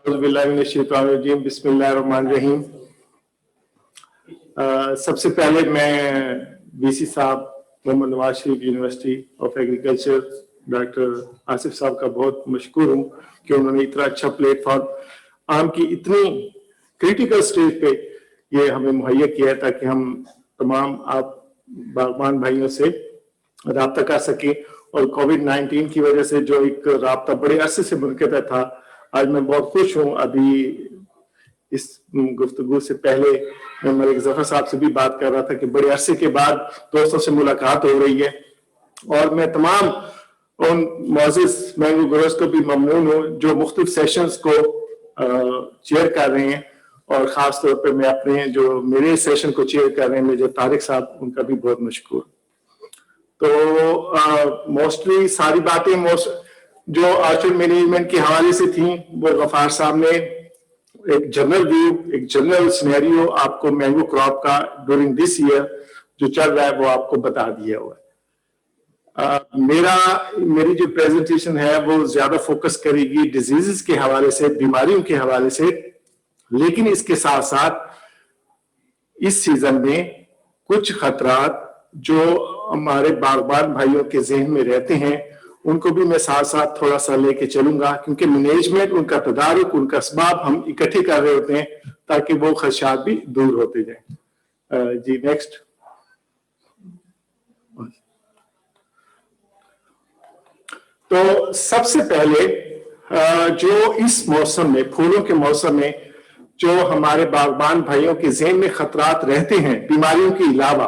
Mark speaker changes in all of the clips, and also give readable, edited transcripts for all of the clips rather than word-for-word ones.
Speaker 1: बिस्मिल्लाहिर्रहमानिर्रहीम। सबसे पहले मैं वीसी साहब Muhammad Nawaz Sharif university of agriculture doctor Asif साहब का बहुत मशकूर हूँ कि उन्होंने इतना अच्छा प्लेटफॉर्म आम की इतनी क्रिटिकल स्टेज पे ये हमें मुहैया किया है ताकि हम तमाम आप बागबान भाइयों से राब्ता कर सकें। और कोविड-19 की वजह से जो एक राब्ता बड़े अरसे से मुनक़ता था, आज मैं बहुत खुश हूँ। अभी इस गुफ्तगू से पहले मैं मलिक जफर साहब से भी बात कर रहा था कि बड़े अरसे के बाद दोस्तों से मुलाकात हो रही है और मैं तमाम उन मोअज़्ज़िज़ मैंगो ग्रोवर्स को भी ममनून हूँ जो मुख्तलिफ सेशंस को चेयर कर रहे हैं और ख़ास तौर पे मैं अपने जो मेरे सेशन को चेयर कर रहे हैं मेजर तारिक साहब, उनका भी बहुत मशकूर। तो मोस्टली सारी बातें जो ऑर्चर्ड मैनेजमेंट के हवाले से थी वो गफार साहब ने एक जनरल व्यू, एक जनरल सिनेरियो आपको मैंगो क्रॉप का ड्यूरिंग दिस ईयर जो चल रहा है वो आपको बता दिया हुआ है। मेरी जो प्रेजेंटेशन है वो ज्यादा फोकस करेगी डिजीजेस के हवाले से, बीमारियों के हवाले से, लेकिन इसके साथ साथ इस सीजन में कुछ खतरात जो हमारे बागबान भाइयों के ज़हन में रहते हैं उनको भी मैं साथ साथ थोड़ा सा लेके चलूंगा, क्योंकि मैनेजमेंट, उनका तदारुक, उनका असबाब हम इकट्ठे कर रहे होते हैं ताकि वो खदशात भी दूर होते जाएं। जी नेक्स्ट। तो सबसे पहले जो इस मौसम में, फूलों के मौसम में जो हमारे बागबान भाइयों के ज़हन में खतरात रहते हैं बीमारियों के अलावा,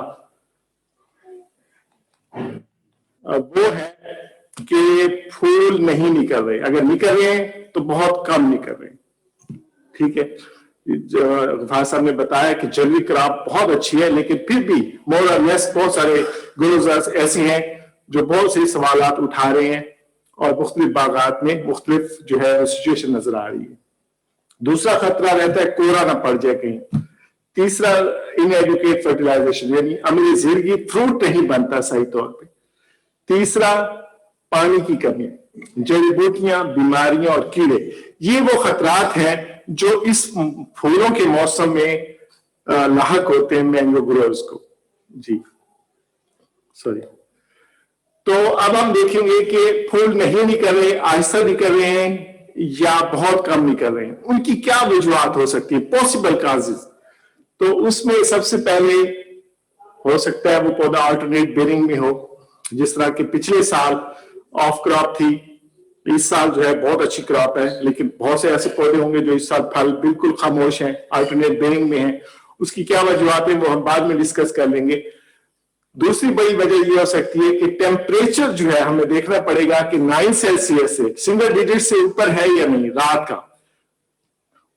Speaker 1: वो है कि फूल नहीं निकल रहे। अगर निकल रहे हैं तो बहुत कम निकल रहे हैं। ठीक है, गफार साहब ने बताया कि जनरली क्रॉप बहुत अच्छी है, लेकिन फिर भी मोर और लेस बहुत सारे ग्रोवर्स ऐसे हैं जो बहुत से सवालात उठा रहे हैं और मुख्तलिफ बागात में मुख्तलिफ जो है सिचुएशन नजर आ रही है। दूसरा खतरा रहता है कोहरा ना पड़ जाए कहीं। तीसरा इनएडुकेट फर्टिलाइजेशन, यानी अमली ज़िरगी, फ्रूट नहीं बनता सही तौर पे। तीसरा पानी की कमी, जड़ी बूटियां, बीमारियां और कीड़े, ये वो खतरात हैं जो इस फूलों के मौसम में लाहक होते हैं मैंगो ग्रोवर्स को। जी सॉरी। तो अब हम देखेंगे कि फूल नहीं निकल रहे, आहिस्ता निकल रहे हैं या बहुत कम निकल रहे हैं, उनकी क्या वजूहात हो सकती है, पॉसिबल काजेस। तो उसमें सबसे पहले हो सकता है वो पौधा अल्टरनेट बेरिंग में हो, जिस तरह के पिछले साल ऑफ क्रॉप थी, इस साल जो है बहुत अच्छी क्रॉप है, लेकिन बहुत से ऐसे पौधे होंगे जो इस साल फल बिल्कुल खामोश हैं, अल्टरनेट बेरिंग में हैं। उसकी क्या वजूहात है वो हम बाद में डिस्कस कर लेंगे। दूसरी बड़ी वजह यह हो सकती है कि टेम्परेचर जो है हमें देखना पड़ेगा कि 9 सेल्सियस से सिंगल डिजिट से ऊपर है या नहीं रात का।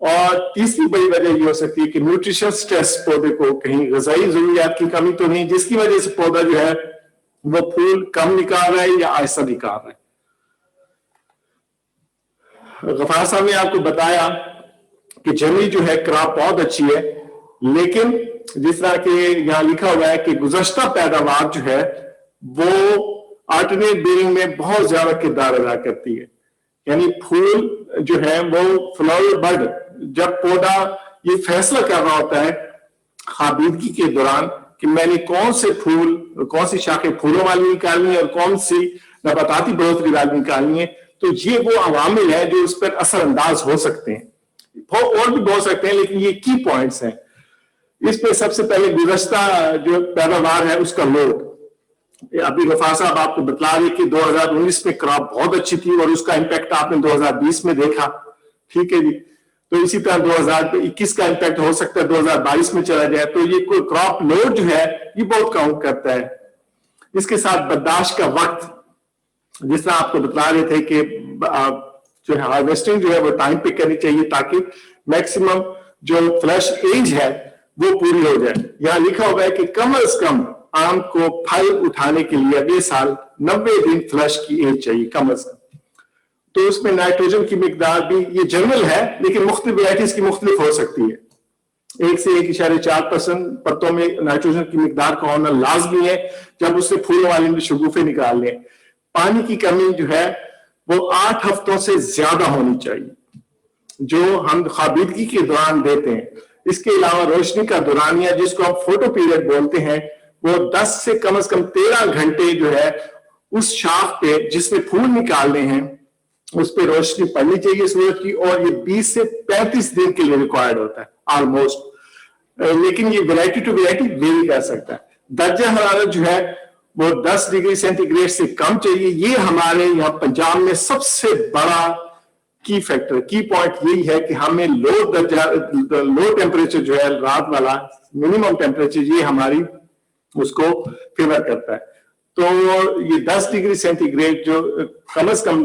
Speaker 1: और तीसरी बड़ी वजह यह हो सकती है कि न्यूट्रिशन स्ट्रेस पौधे को, कहीं ग़िज़ाई ज़रूरियात की कमी तो नहीं जिसकी वजह से पौधा जो है वो फूल कम निकाल रहा है या आहिस्ता निकाल रहा है। गफार साहब ने आपको बताया कि जनरली जो है क्रॉप बहुत अच्छी है, लेकिन जिस तरह के यहाँ लिखा हुआ है कि गुज़श्ता पैदावार जो है वो अल्टरनेट बेरिंग में बहुत ज्यादा किरदार अदा करती है। यानी फूल जो है वो फ्लावर बड, जब पौधा ये फैसला कर रहा होता है खाबीदगी के दौरान कि मैंने कौन से फूल, कौन सी शाखें फूलों वाली निकालनी है और कौन सी नबाताती बढ़ोतरी वाली निकालनी है, तो ये वो अवामिल है जो उस पर असरअंदाज हो सकते हैं। और भी बहुत सकते हैं, लेकिन ये की पॉइंट्स हैं। इस पे सबसे पहले गुज़श्ता जो पैदावार है उसका लोड। अभी गफार साहब आपको बतला रहे कि 2019 में क्रॉप बहुत अच्छी थी और उसका इम्पैक्ट आपने 2020 में देखा। ठीक है जी। तो इसी तरह 2021 का इम्पैक्ट हो सकता है 2022 में चला जाए। तो ये कोई क्रॉप लोड जो है ये बहुत काउंट करता है। इसके साथ बर्दाश्त का वक्त, जिस तरह आपको बता रहे थे कि जो है हार्वेस्टिंग जो है वो टाइम पे करनी चाहिए ताकि मैक्सिमम जो फ्लश एज है वो पूरी हो जाए। यहाँ लिखा हुआ है कि कम से कम आम को फल उठाने के लिए अगले साल 90 दिन फ्लश की एज चाहिए कम से कम। तो उसमें नाइट्रोजन की मिकदार भी, ये जनरल है लेकिन मुख्तलिफ वैराइटीज की मुख्तलिफ हो सकती है। 1 से 1.4% पत्तों में नाइट्रोजन की मिकदार का होना लाजमी है जब उससे फूलों वाले शगुफे निकाल लें। पानी की कमी जो है वो 8 हफ्तों से ज्यादा होनी चाहिए। جو ہم خوابیدگی کے دوران دیتے ہیں. اس کے علاوہ روشنی کا دورانیہ جس کو ہم فوٹو پیریڈ بولتے ہیں وہ 10 سے کم از کم 13 گھنٹے جو ہے اس شاخ پہ جس میں پھول نکالنے ہیں اس پہ روشنی پڑنی چاہیے سورج کی, اور یہ 20 سے 35 دن کے لیے ریکوائرڈ ہوتا ہے آلموسٹ. لیکن یہ ویرائٹی ٹو ویرائٹی ویری کر سکتا ہے. درجہ حرارت جو ہے وہ 10 ڈگری سینٹی گریڈ سے کم چاہیے. یہ ہمارے یہاں پنجاب میں سب سے بڑا کی فیکٹر, کی پوائنٹ یہی ہے کہ ہمیں لو ٹیمپریچر جو ہے رات والا منیمم ٹیمپریچر یہ ہماری اس کو فیور کرتا ہے. تو یہ 10 ڈگری سینٹی گریڈ جو کم از کم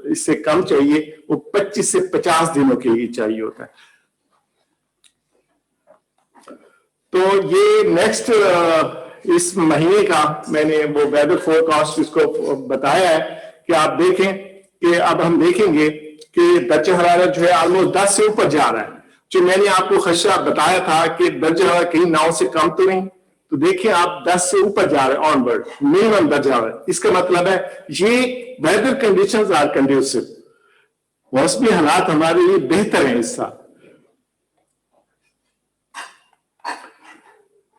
Speaker 1: اس سے کم چاہیے وہ 25 سے 50 دنوں کے لیے چاہیے ہوتا ہے. تو یہ نیکسٹ اس مہینے کا میں نے وہ ویدر فور کاسٹ اس کو بتایا ہے کہ آپ دیکھیں کہ اب ہم دیکھیں گے کہ درجہ حرارت جو ہے آلموسٹ 10 سے اوپر جا رہا ہے. جو میں نے آپ کو خدشہ بتایا تھا کہ درجہ حرارت کہیں 9 سے کم تو نہیں, تو دیکھیں آپ 10 سے اوپر جا رہے ہیں آن ورڈ منیمم درجہ حرارت. اس کا مطلب ہے یہ ویدر کنڈیشنز آر کنڈیوسو, موسمی حالات ہمارے لیے بہتر ہیں اس سال.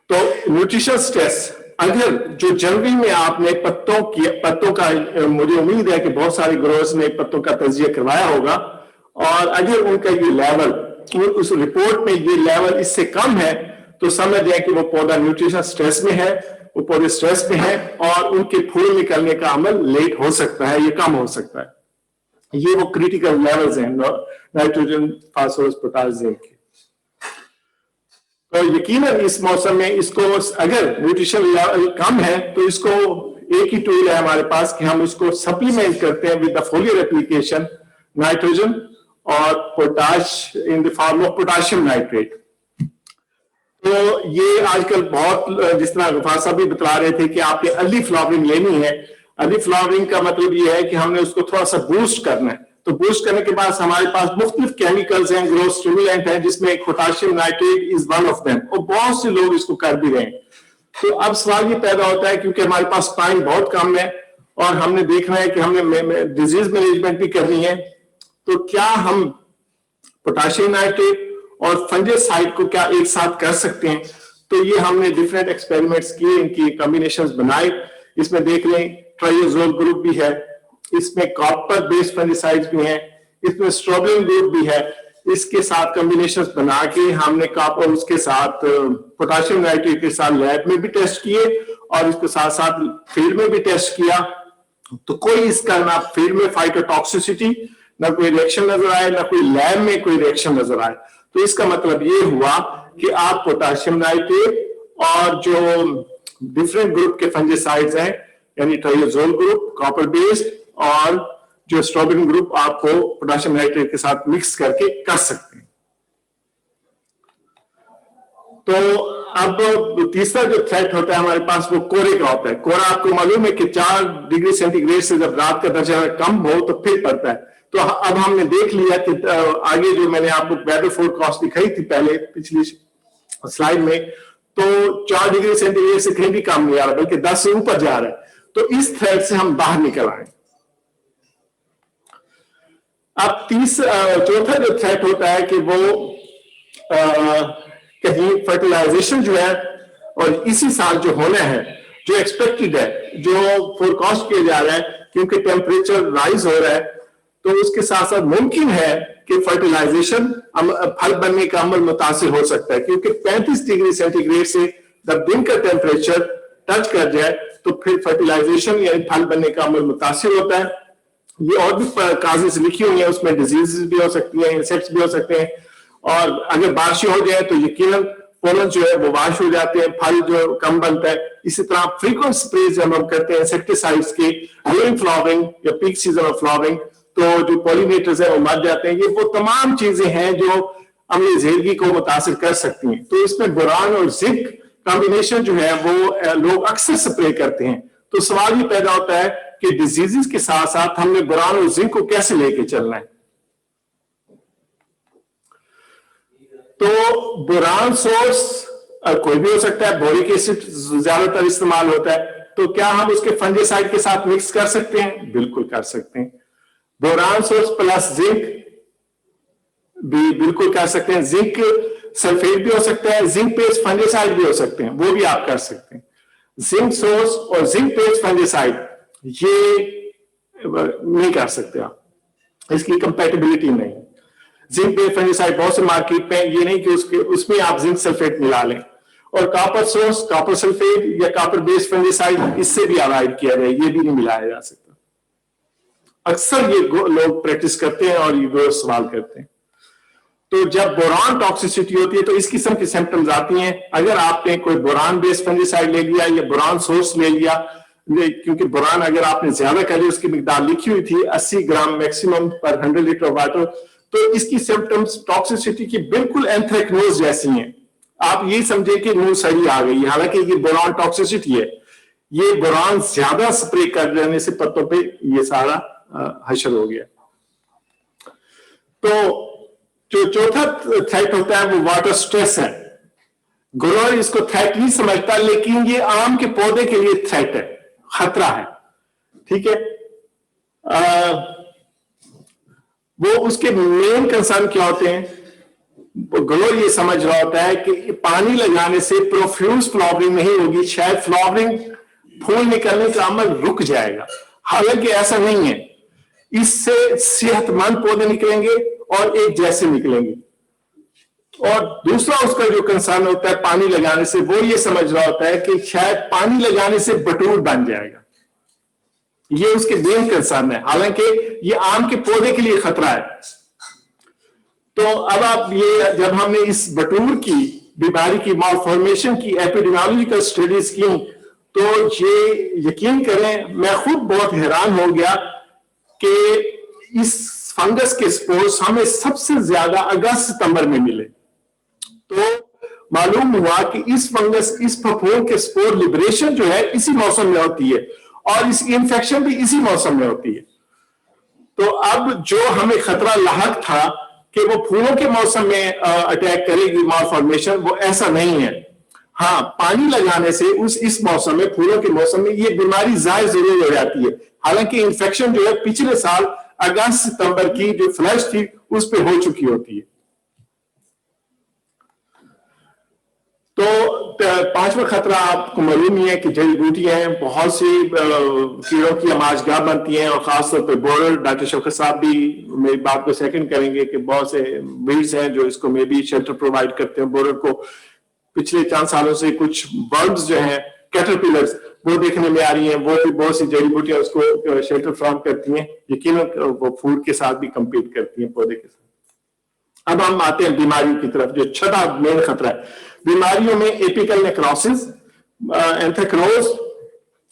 Speaker 1: تو نیوٹریشن سٹریس, اگر جو جنوری میں آپ نے پتوں کا مجھے امید ہے کہ بہت سارے گروورز نے پتوں کا تجزیہ کروایا ہوگا, اور اگر ان کا یہ لیول اس رپورٹ میں یہ لیول اس سے کم ہے تو سمجھ جائیں کہ وہ پودا نیوٹریشن سٹریس میں ہے, وہ پودے سٹریس میں ہے اور ان کے پھول نکلنے کا عمل لیٹ ہو سکتا ہے, یہ کم ہو سکتا ہے. یہ وہ کریٹیکل لیولز ہیں نائٹروجن فاسفورس پوٹاش زنک کے. تو یقیناً اس موسم میں اس کو اگر نیوٹریشن لیول کم ہے تو اس کو ایک ہی ٹول ہے ہمارے پاس کہ ہم اس کو سپلیمنٹ کرتے ہیں ود دا فولیئر اپلیکیشن نائٹروجن اور potash in the form of potassium nitrate. تو یہ آج کل بہت جس طرح غفار صاحب بھی بتا رہے تھے کہ آپ نے ارلی فلاورنگ لینی ہے. ارلی فلاورنگ کا مطلب یہ ہے کہ ہم نے اس کو تھوڑا سا بوسٹ کرنا ہے. تو بوسٹ کرنے کے بعد ہمارے پاس مختلف کیمیکلز ہیں, گروتھ اسٹیمولینٹ ہیں, جس میں potassium nitrate is one of them, اور بہت سے لوگ اس کو کر بھی رہے ہیں. تو اب سوال یہ پیدا ہوتا ہے کیونکہ ہمارے پاس ٹائم بہت کم ہے اور ہم نے دیکھنا ہے کہ ہم نے ڈیزیز مینجمنٹ بھی کرنی ہے, تو کیا ہم پوٹاشیم نائٹریٹ اور فنجیسائڈ کو کیا ایک ساتھ کر سکتے ہیں؟ تو یہ ہم نے ڈفرینٹ ایکسپیریمنٹس کیے, ان کی کمبینیشنز بنائے. اس میں دیکھ لیں ٹرائیزول گروپ بھی ہے, اس میں کاپر بیسڈ فنجیسائڈز بھی ہیں, اس میں اسٹروبلن گروپ بھی ہے. اس کے ساتھ کمبینیشنز بنا کے ہم نے کاپر اس کے ساتھ پوٹاشیم نائٹریٹ کے ساتھ لیب میں بھی ٹیسٹ کیے اور اس کے ساتھ ساتھ فیلڈ میں بھی ٹیسٹ کیا. تو کوئی اس کا نہ فیلڈ میں فائٹوٹاکسیسٹی, نہ کوئی ریئیکشن نظر آئے, نہ کوئی لیب میں کوئی ریئیکشن نظر آئے. تو اس کا مطلب یہ ہوا کہ آپ پوٹاشیم نائٹریٹ اور جو ڈفرینٹ گروپ کے فنجیسائڈز ہیں یعنی ٹرائیزول گروپ کاپر بیسڈ اور جو اسٹروبلن گروپ آپ کو پوٹاشیم نائٹریٹ کے ساتھ مکس کر کے کر سکتے ہیں. تو اب تیسرا جو تھریٹ ہوتا ہے ہمارے پاس وہ کورے کا ہوتا ہے. کورا آپ کو معلوم ہے کہ 4 ڈگری سینٹی گریڈ سے جب رات کا درجہ کم ہو تو پھر پڑتا ہے. تو اب ہم نے دیکھ لیا کہ آگے جو میں نے آپ کو ویدر فور کاسٹ دکھائی تھی پہلے پچھلی سلائیڈ میں, تو 4 ڈگری سینٹی گریڈ سے کہیں بھی کم نہیں آ رہا بلکہ 10 سے اوپر جا رہا ہے. تو اس تھریٹ سے ہم باہر نکل آئے. اب چوتھا جو تھریٹ ہوتا ہے کہ وہ کہیں فرٹیلائزیشن جو ہے اور اسی سال جو ہونا ہے جو ایکسپیکٹڈ ہے جو فور کاسٹ کیا جا رہا ہے کیونکہ ٹیمپریچر رائز ہو رہا ہے, تو اس کے ساتھ ساتھ ممکن ہے کہ فرٹیلائزیشن پھل بننے کا عمل متاثر ہو سکتا ہے کیونکہ 35 ڈگری سینٹی گریڈ سے جب دن کا ٹیمپریچر ٹچ کر جائے تو پھر فرٹیلائزیشن یعنی پھل بننے کا عمل متاثر ہوتا ہے. یہ اور بھی کازز لکھی ہوئی ہیں, اس میں ڈیزیز بھی ہو سکتی ہیں, انسیکٹس بھی ہو سکتے ہیں, اور اگر بارشیں ہو جائے تو یقیناً پولن جو ہے وہ واش ہو جاتے ہیں, پھل جو کم بنتا ہے. اسی طرح فریکوینٹ اسپریز ہم کرتے ہیں انسیکٹیسائڈس کے ڈیورنگ فلاورنگ یا پیک سیزن آف فلاورنگ, تو جو پولینیٹرز ہیں وہ مر جاتے ہیں. یہ وہ تمام چیزیں ہیں جو عملی زندگی کو متاثر کر سکتی ہیں. تو اس میں بوران اور زنک کمبینیشن جو ہے وہ لوگ اکثر سپرے کرتے ہیں. تو سوال یہ پیدا ہوتا ہے کہ ڈیزیزز کے ساتھ ساتھ ہم نے بوران اور زنک کو کیسے لے کے چلنا ہے. تو بوران سورس کوئی بھی ہو سکتا ہے, بورک ایسڈ زیادہ تر استعمال ہوتا ہے. تو کیا ہم اس کے فنجیسائڈ کے ساتھ مکس کر سکتے ہیں؟ بالکل کر سکتے ہیں. بوران سورس پلس زنک भी बिल्कुल कर सकते हैं, जिंक सल्फेट भी हो सकता है, जिंक बेस्ड फंगिसाइड भी हो सकते हैं, वो भी आप कर सकते हैं। जिंक सोर्स और जिंक बेस्ड फंगिसाइड ये नहीं कर सकते आप, इसकी कंपैटिबिलिटी नहीं। जिंक बेस्ड फंगिसाइड बहुत से मार्केट में, ये नहीं कि उसमें आप जिंक सल्फेट मिला लें। और कॉपर सोर्स, कॉपर सल्फेट या कॉपर बेस्ड फंगिसाइड, इससे भी अवॉइड किया जाए, ये भी नहीं मिलाया जा सकता। अक्सर ये लोग प्रैक्टिस करते हैं और ये सवाल करते हैं। तो जब बोरान टॉक्सिसिटी होती है तो इस किस्म की सिम्टम्स आती हैं। अगर आपने कोई बोरान बेस्ड फंगिसाइड ले लिया या बोरान सोर्स ले लिया, क्योंकि बोरान अगर आपने ज्यादा कर लिया, उसकी मिकदार लिखी हुई थी 80 ग्राम मैक्सिमम पर 100 लीटर वाटर, तो इसकी सिम्टम्स टॉक्सिसिटी की बिल्कुल एंथ्रेक्नोज जैसी हैं। आप ये समझे कि मुंह सड़ी आ गई, हालांकि ये बोरान टॉक्सिसिटी है। ये बोरान ज्यादा स्प्रे कर देने से पत्तों पे ये सारा हशर हो गया। तो जो चौथा थ्रेट होता है वो वाटर स्ट्रेस है। ग्रोअर इसको थ्रेट नहीं समझता, लेकिन ये आम के पौधे के लिए थ्रेट है, खतरा है, ठीक है। वो उसके मेन कंसर्न क्या होते हैं, ग्रोअर ये समझ रहा होता है कि पानी लगाने से प्रोफ्यूज फ्लावरिंग नहीं होगी, शायद फ्लावरिंग फूल निकलने का अमल रुक जाएगा। हालांकि ऐसा नहीं है, इससे सेहतमंद पौधे निकलेंगे और एक जैसे निकलेंगे। और दूसरा उसका जो कंसर्न होता है पानी लगाने से, वो ये समझ रहा होता है कि शायद पानी लगाने से बटूर बन जाएगा, ये उसके मेन कंसर्न है। हालांकि ये आम के पौधे के लिए खतरा है। तो अब आप ये, जब हमने इस बटूर की बीमारी की मालफॉर्मेशन की एपिडेमियोलॉजिकल स्टडीज की, तो ये यकीन करें मैं खुद बहुत हैरान हो गया कि इस फंगस के स्पोर्स हमें सबसे ज्यादा अगस्त सितंबर में मिले। तो मालूम हुआ कि इस फंगस, इस फफूंद के स्पोर लिबरेशन जो है इसी मौसम में होती है और इसकी इंफेक्शन भी इसी मौसम में होती है। तो अब जो हमें खतरा लाहक था कि वो फूलों के मौसम में अटैक करेगी मालफॉर्मेशन, वो ऐसा नहीं है। हाँ, पानी लगाने से इस मौसम में, फूलों के मौसम में ये बीमारी जाहिर जरूर हो जाती है। हालांकि इंफेक्शन जो है पिछले साल अगस्त सितंबर की जो फ्लश थी उस पे हो चुकी होती है। तो पांचवा खतरा आपको मालूम ही है कि जड़ी बूटियां हैं, बहुत सी कीड़ों की आमाजगाह बनती हैं, और खासतौर पर बोरर। डॉक्टर शौकत साहब भी मेरी बात को सेकंड करेंगे कि बहुत से ब्रीड्स हैं जो इसको मे भी शेल्टर प्रोवाइड करते हैं बोरर को। पिछले 4 सालों से कुछ बर्ड्स जो हैं, कैटरपिलर्स, वो देखने में आ रही हैं, वो भी बहुत सी जड़ी बूटियां उसको शेल्टर फ्रॉम करती हैं। यकीनन वो फूड के साथ भी कंपीट करती हैं, पौधे के साथ। अब हम आते हैं बीमारियों की तरफ, जो छठा मेन खतरा है। बीमारियों में एपिकल नेक्रोसिस, एंथ्रेक्नोज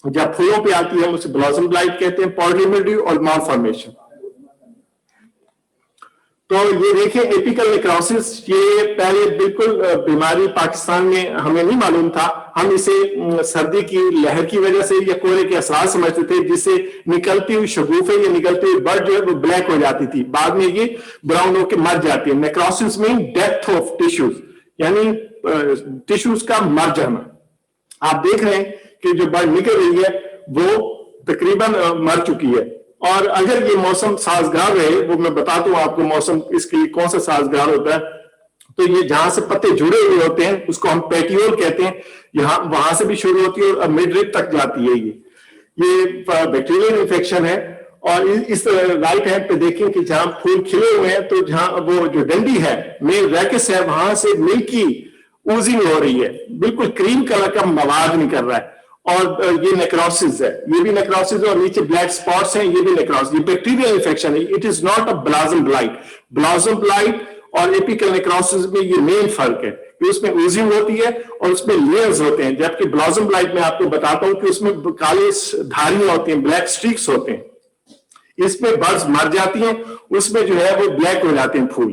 Speaker 1: जब फूलों पे आती है उसे ब्लॉसम ब्लाइट कहते हैं, पॉडी मिल्ड्यू और मालफॉर्मेशन। तो ये देखिए एपिकल नेक्रोसिस, ये पहले बिल्कुल बीमारी पाकिस्तान में हमें नहीं मालूम था। हम इसे सर्दी की लहर की वजह से या कोहरे के असरार समझते थे, जिससे निकलती हुई शगुफे या निकलती हुई बर्ड जो है वो ब्लैक हो जाती थी, बाद में ये ब्राउन होकर मर जाती है। Necrosis mean death of tissues, यानी टिश्यूज का मर जाना। आप देख रहे हैं कि जो बर्ड निकल रही है वो तकरीबन मर चुकी है। और अगर ये मौसम साजगार रहे, वो मैं बताता हूं आपको मौसम इसके लिए कौन सा साजगार होता है, तो ये जहां से पत्ते जुड़े हुए होते हैं उसको हम पेटियोल कहते हैं, यहाँ वहां से भी शुरू होती है और मिड रिब तक जाती है। ये बैक्टीरियल इन्फेक्शन है। और इस राइट हैंड पे देखें कि जहां फूल खिले हुए हैं, तो जहां वो जो डंडी है, मेन रैकेस है, वहां से मिल्की ऊजिंग हो रही है, बिल्कुल क्रीम कलर का मवाद निकल रहा है, और ये नेक्रोसिस है, ये भी नेक्रोसिस है, और नीचे ब्लैक स्पॉट्स हैं, ये भी नेक्रोसिस, ये बैक्टीरियल इन्फेक्शन है। It is not a blossom blight. Blossom blight और एपिकल नेक्रोसिस में ये मेन फर्क है कि उसमें ऊजिंग होती है और उसमें लेयर्स होते हैं, जबकि ब्लॉसम ब्लाइट में आपको बताता हूं कि उसमें काले धारियां होती हैं, ब्लैक स्ट्रीक्स होते हैं। इसमें बर्ड्स मर जाती हैं, उसमें जो है वो ब्लैक हो जाते हैं फूल।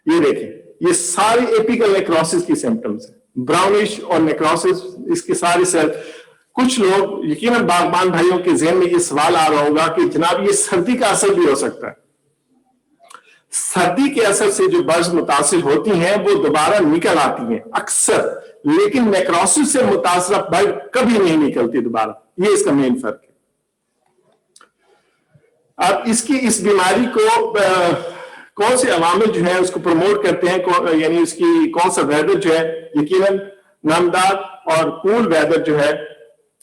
Speaker 1: ये देखें, ये सारी एपिकल नेक्रोसिस की सिम्टम्स है, ब्राउनिश और नेक्रोसिस, इसके सारे सेल। कुछ लोग, यकीनन बागबान भाइयों के ज़हन में ये सवाल आ रहा होगा कि जनाब ये सर्दी का असर भी हो सकता है। सर्दी के असर से जो बर्ड्स मुतासिर होती हैं वो दोबारा निकल आती हैं अक्सर, लेकिन नेक्रोसिस से मुतासर बर्ड कभी नहीं निकलती दोबारा। ये इसका मेन फर्क है। अब इस बीमारी को کون سے عوامل جو ہے اس کو پروموٹ کرتے ہیں, یعنی اس کی کون سا ویدر جو ہے, یقیناً نمدار اور کول ویدر جو ہے,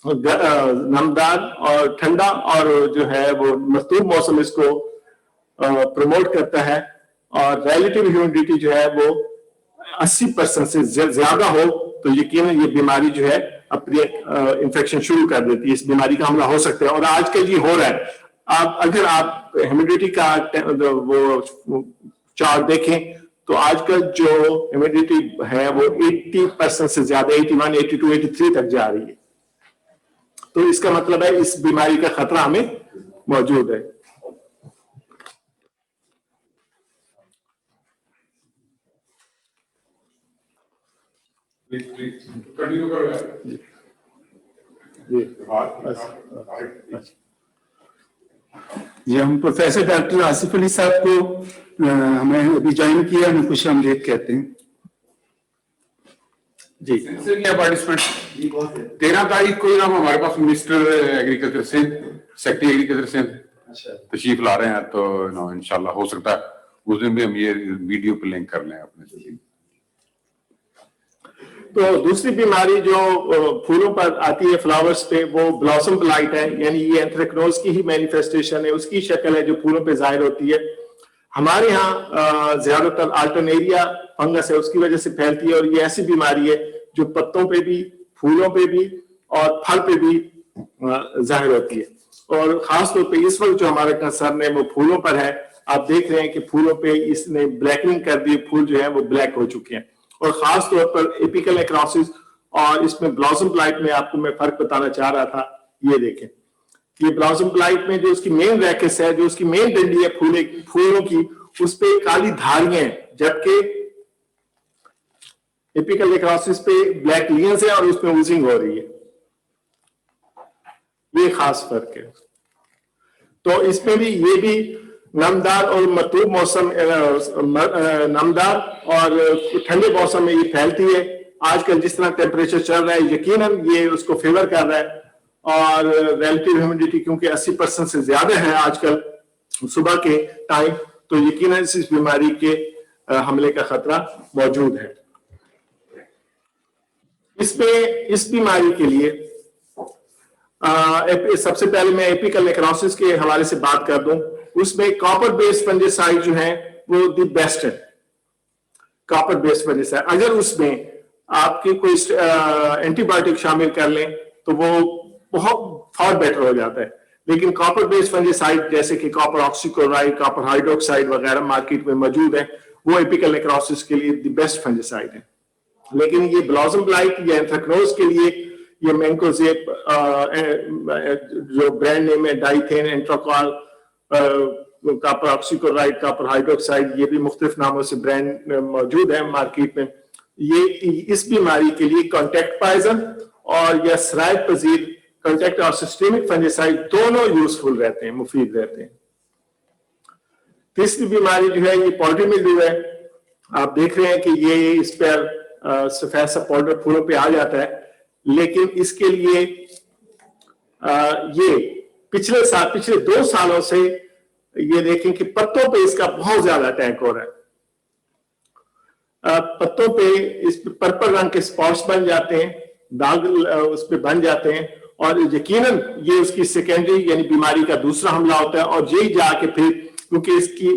Speaker 1: نمدار اور ٹھنڈا اور جو ہے وہ مرطوب موسم اس کو پروموٹ کرتا ہے. اور ریلیٹیو ہیومیڈیٹی جو ہے وہ 80% سے زیادہ ہو تو یقیناً یہ بیماری جو ہے اپنی انفیکشن شروع کر دیتی ہے, اس بیماری کا حملہ ہو سکتا ہے. اور آج کل یہ ہو رہا ہے. اگر آپ ہیومیڈیٹی کا وہ چارٹ دیکھیں تو آج کل جو ہیومیڈیٹی ہے وہ 80% سے زیادہ 81, 82, 83 تک جا رہی ہے. تو اس کا مطلب ہے اس بیماری کا خطرہ ہمیں موجود ہے.
Speaker 2: جی ہم پروفیسر ڈاکٹر آصف علی صاحب کو ہمیں ابھی جوائن کیا, ہمیں خوش آمدید کہتے ہیں.
Speaker 1: جی
Speaker 3: پارٹیسپینٹ 13 تاریخ کو جناب ہمارے پاس minister agriculture Sindh, secretary agriculture Sindh تشریف لا رہے ہیں, تو انشاءاللہ ہو سکتا ہے اس دن بھی ہم یہ ویڈیو پہ لنک کر لیں اپنے سے.
Speaker 1: تو دوسری بیماری جو پھولوں پر آتی ہے فلاورز پہ وہ بلاسم بلائٹ ہے, یعنی یہ اینتھریکنوز کی ہی مینیفیسٹیشن ہے, اس کی شکل ہے جو پھولوں پہ ظاہر ہوتی ہے. ہمارے ہاں زیادہ تر آلٹرنیریا فنگس ہے اس کی وجہ سے پھیلتی ہے, اور یہ ایسی بیماری ہے جو پتوں پہ بھی, پھولوں پہ بھی اور پھل پہ بھی ظاہر ہوتی ہے. اور خاص طور پہ اس وقت جو ہمارا کنسرن ہے وہ پھولوں پر ہے. آپ دیکھ رہے ہیں کہ پھولوں پہ اس نے بلیکنگ کر دی, پھول جو ہیں وہ بلیک ہو چکے ہیں. اور خاص طور پر ایپیکل نیکروسس اور اس میں بلاسم بلائٹ میں آپ کو میں فرق بتانا چاہ رہا تھا. یہ دیکھیں, یہ بلاسم بلائٹ میں جو اس کی مین ریکس ہے, جو اس کی مین ڈنڈی ہے پھولوں کی, اس پہ کالی دھاریاں ہیں, جبکہ ایپیکل نیکروسس پہ بلیک لینز ہے اور اس میں اوزنگ ہو رہی ہے. یہ خاص فرق ہے. تو اس میں بھی یہ بھی نمدار اور مرطوب موسم, نمدار اور ٹھنڈے موسم میں یہ پھیلتی ہے. آج کل جس طرح ٹیمپریچر چل رہا ہے یقیناً یہ اس کو فیور کر رہا ہے, اور ریلیٹیو ہیومیڈیٹی کیونکہ 80% سے زیادہ ہے آج کل صبح کے ٹائم, تو یقیناً اس بیماری کے حملے کا خطرہ موجود ہے. اس بیماری کے لیے سب سے پہلے میں ایپیکل نیکروسس کے حوالے سے بات کر دوں. اس میں کاپر بیس فنجیسائڈ جو ہیں وہ دی بیسٹ ہے. کاپر بیس فنجیسائڈ اگر اس میں آپ کی کوئی اینٹی بایوٹک شامل کر لیں تو وہ بہت فار بیٹر ہو جاتا ہے. لیکن کاپر بیس فنجیسائڈ جیسے کہ کاپر آکسیکلورائڈ, کاپر ہائیڈروکسائڈ وغیرہ مارکیٹ میں موجود ہیں, وہ ایپیکل نیکروسس کے لیے دی بیسٹ فنجیسائڈ ہیں. لیکن یہ بلاسم بلائٹ یا اینتھریکنوز کے لیے یہ مینکوزیپ جو برانڈ نیم ہے, ڈائیتھین, انٹراکال, کاپر آکسیکلورائڈ, کاپر ہائیڈروکسائڈ, یہ بھی مختلف ناموں سے برانڈ موجود ہیں مارکیٹ میں. یہ اس بیماری کے لیے کانٹیکٹ پائزن اور یا سرائت پذیر کانٹیکٹ اور سسٹمک فنجیسائڈ دونوں یوزفل رہتے ہیں, مفید رہتے ہیں. تیسری بیماری جو ہے یہ پولٹری ملڈیو ہے. آپ دیکھ رہے ہیں کہ یہ اس پر سفید سا پاؤڈر پھولوں پہ آ جاتا ہے, لیکن اس کے لیے یہ پچھلے 2 سالوں سے یہ دیکھیں کہ پتوں پہ اس کا بہت زیادہ اٹیک ہو رہا ہے. پتوں پہ اس پرپل رنگ کے سپاٹس بن جاتے ہیں, داغ اس پہ بن جاتے ہیں, اور یقیناً یہ اس کی سیکنڈری یعنی بیماری کا دوسرا حملہ ہوتا ہے. اور یہی جا کے پھر کیونکہ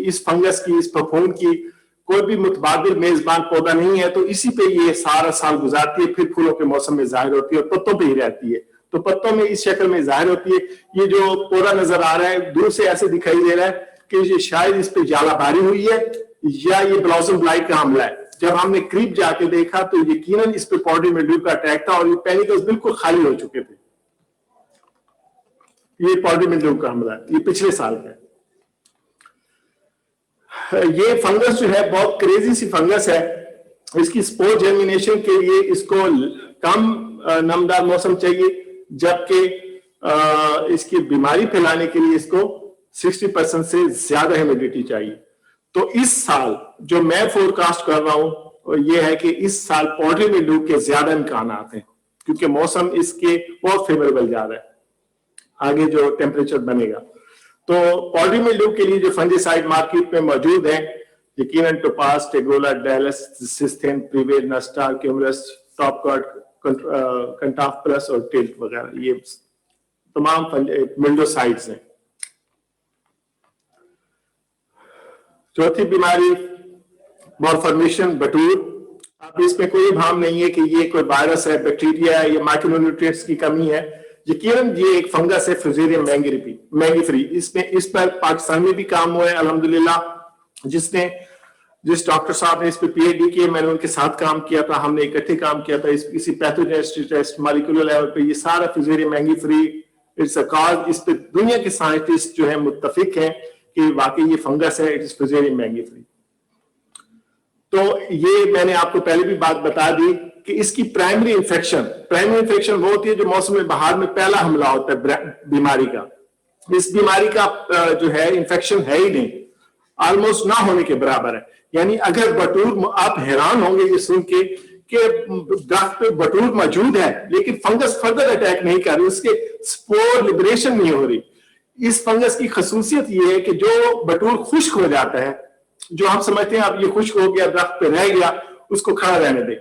Speaker 1: اس فنگس کی, اس پھپھون کی کوئی بھی متبادل میزبان پودا نہیں ہے, تو اسی پہ یہ سارا سال گزارتی ہے, پھر پھولوں کے موسم میں ظاہر ہوتی ہے اور پتوں پہ ہی رہتی ہے. تو پتوں میں اس شکل میں ظاہر ہوتی ہے. یہ جو پودا نظر آ رہا ہے دور سے ایسے دکھائی دے رہا ہے کہ یہ شاید اس پہ جالا باری ہوئی ہے یا یہ بلاسم بلائٹ کا حملہ ہے. جب ہم نے قریب جا کے دیکھا تو یقیناً اس پہ پولٹری ملڈیو کا اٹیک تھا, اور یہ پینیکلز بالکل خالی ہو چکے تھے. یہ پولٹری ملڈیو کا حملہ ہے, یہ پچھلے سال کا ہے. یہ فنگس جو ہے بہت کریزی سی فنگس ہے. اس کی سپور جرمینیشن کے لیے اس کو کم نمدار موسم چاہیے, جبکہ اس کی بیماری پھیلانے کے لیے اس کو 60% سے زیادہ ہیومیڈیٹی چاہیے. تو اس سال جو میں فور کاسٹ کر رہا ہوں یہ ہے کہ اس سال پولٹری ملڈیو کے زیادہ امکانات ہیں, کیونکہ موسم اس کے بہت فیوریبل جا رہا ہے آگے جو ٹیمپریچر بنے گا. تو پولٹری ملڈیو کے لیے جو فنجیسائڈ مارکیٹ میں موجود ہیں यकीनन Topas, Tegola, Delus, Systhane, Prevail, Nustar, Cumulus, Top Cord, Contaf Plus और टिल्ट वगैरह, ये तमाम मिल्डोसाइड्स हैं। चौथी बीमारी मॉलफॉर्मेशन, बटूर। अब इसमें कोई भाव नहीं है कि ये कोई वायरस है, बैक्टीरिया है या माइक्रोन्यूट्रिएंट्स की कमी है। यकीनन ये एक फंगस है, फ्यूजेरियम मैंगिफ्री। इस पर पाकिस्तान में भी काम हुआ है अल्हम्दुलिल्लाह। जिस डॉक्टर साहब ने इस पे पीएचडी की, मैंने उनके साथ काम किया था, हमने इकट्ठे काम किया था इसी पैथोजेनिसिटी टेस्ट मॉलिक्यूलर लेवल पे। ये सारा फ्यूजेरियम मैंगिफ्री इट्स अ कॉज। इस पे दुनिया के साइंटिस्ट जो है मुत्तफिक हैं कि वाकई ये फंगस है, इट इज फ्यूजेरियम मैंगिफ्री। तो ये मैंने आपको पहले भी बात बता दी कि इसकी प्राइमरी इन्फेक्शन वो होती है जो मौसम बहार में पहला हमला होता है बीमारी का। इस बीमारी का जो है इन्फेक्शन है ही नहीं, ऑलमोस्ट ना होने के बराबर है। यानी अगर बटूर, आप हैरान होंगे ये सुन के कि दरख्त पे बटूर मौजूद है लेकिन फंगस फर्दर अटैक नहीं कर रही, उसके स्पोर लिबरेशन नहीं हो रही। इस फंगस की खसूसियत ये है कि जो बटूर खुश्क हो जाता है, जो हम समझते हैं अब ये खुश्क हो गया, दरख्त पे रह गया, उसको खड़ा रहने दे,